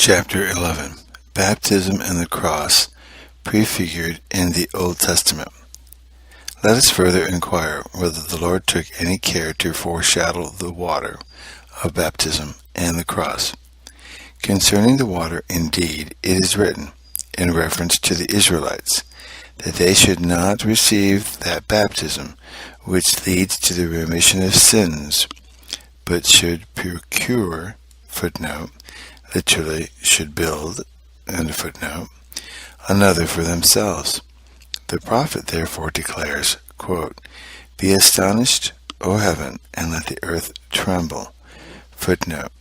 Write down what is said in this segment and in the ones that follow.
Chapter 11. Baptism and the Cross, prefigured in the Old Testament. Let us further inquire whether the Lord took any care to foreshadow the water of baptism and the cross. Concerning the water, indeed, it is written, in reference to the Israelites, that they should not receive that baptism which leads to the remission of sins, but should procure, footnote, literally should build, end of footnote, another for themselves. The prophet therefore declares, quote, "Be astonished, O heaven, and let the earth tremble." Footnote.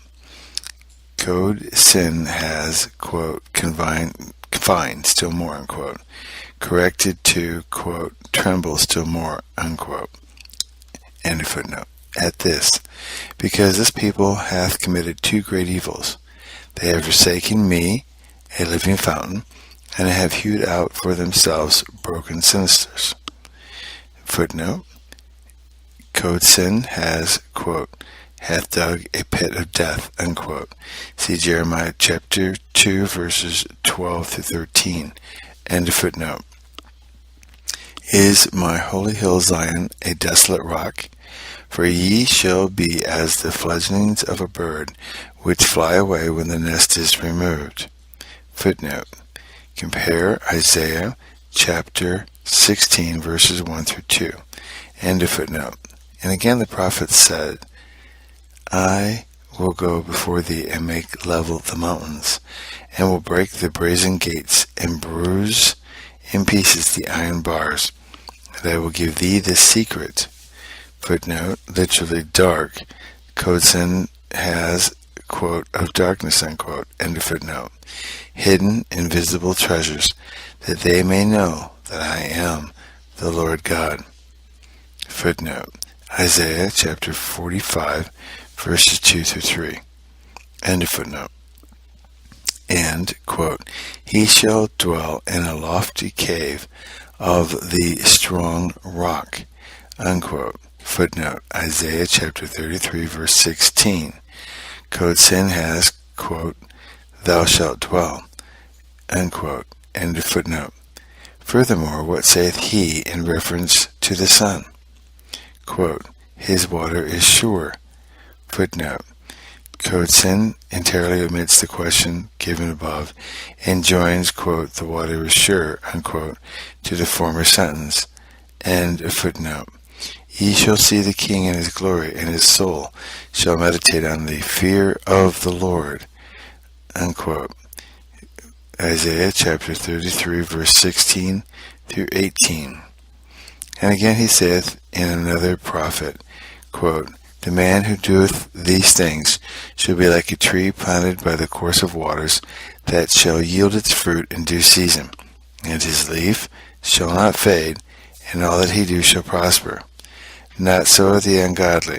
Code sin has, quote, confined still more, unquote, corrected to, quote, tremble still more, unquote, end of footnote. At this, because this people hath committed two great evils. They have forsaken me, a living fountain, and have hewed out for themselves broken cisters. Footnote. Code sin has, quote, hath dug a pit of death, unquote. See Jeremiah chapter 2, verses 12 through 13. End of footnote. Is my holy hill Zion a desolate rock? For ye shall be as the fledglings of a bird, which fly away when the nest is removed. Footnote. Compare Isaiah chapter 16, verses 1 through 2. End of footnote. And again the prophet said, I will go before thee and make level the mountains, and will break the brazen gates, and bruise in pieces the iron bars, and I will give thee the secret. Footnote, literally dark. Code sin has, quote, of darkness, unquote, end of footnote. Hidden, invisible treasures, that they may know that I am the Lord God. Footnote, Isaiah chapter 45, verses 2 through 3. End of footnote. And, quote, he shall dwell in a lofty cave of the strong rock, unquote. Footnote, Isaiah chapter 33, verse 16. Code sin has, quote, thou shalt dwell, unquote. End of footnote. Furthermore, what saith he in reference to the sun? Quote, his water is sure. Footnote. Code sin entirely omits the question given above and joins, quote, the water is sure, unquote, to the former sentence. End of footnote. Ye shall see the King in his glory, and his soul shall meditate on the fear of the Lord, unquote. Isaiah chapter 33, verse 16 through 18. And again he saith in another prophet, quote, the man who doeth these things shall be like a tree planted by the course of waters, that shall yield its fruit in due season, and his leaf shall not fade, and all that he do shall prosper. Not so the ungodly,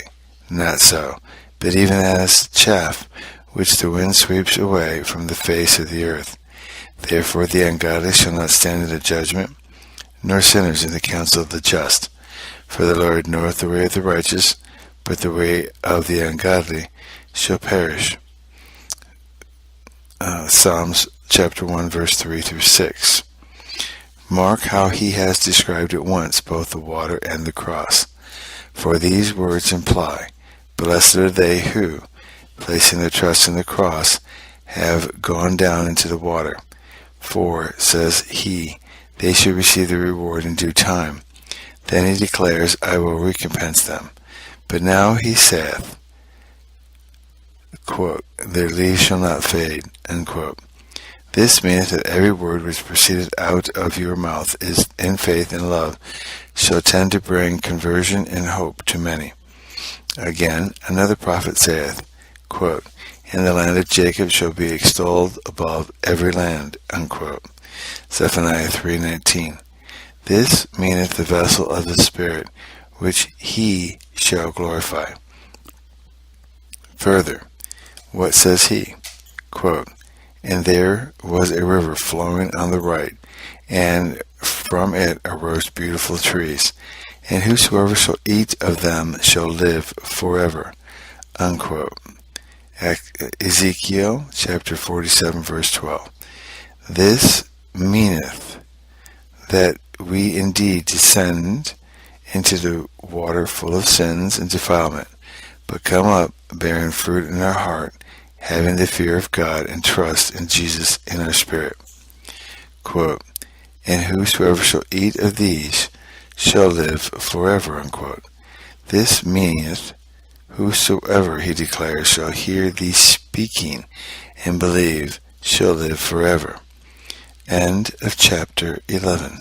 not so, but even as chaff, which the wind sweeps away from the face of the earth. Therefore the ungodly shall not stand in the judgment, nor sinners in the counsel of the just. For the Lord knoweth the way of the righteous, but the way of the ungodly shall perish. Psalms chapter 1, verse 3 through 6. Mark how he has described at once both the water and the cross. For these words imply, blessed are they who, placing their trust in the cross, have gone down into the water. For, says he, they shall receive the reward in due time. Then he declares, I will recompense them. But now he saith, quote, their leaves shall not fade, unquote. This meaneth that every word which proceeded out of your mouth is in faith and love, shall tend to bring conversion and hope to many. Again, another prophet saith, quote, in the land of Jacob shall be extolled above every land, unquote. Zephaniah 3:19. This meaneth the vessel of the Spirit, which he shall glorify. Further, what says he? Quote, and there was a river flowing on the right, and from it arose beautiful trees, and whosoever shall eat of them shall live forever, unquote. Ezekiel chapter 47 verse 12. This meaneth that we indeed descend into the water full of sins and defilement, but come up bearing fruit in our heart, having the fear of God and trust in Jesus in our spirit. Quote, and whosoever shall eat of these shall live forever, unquote. This meaneth whosoever, he declares, shall hear thee speaking and believe shall live forever. End of chapter 11.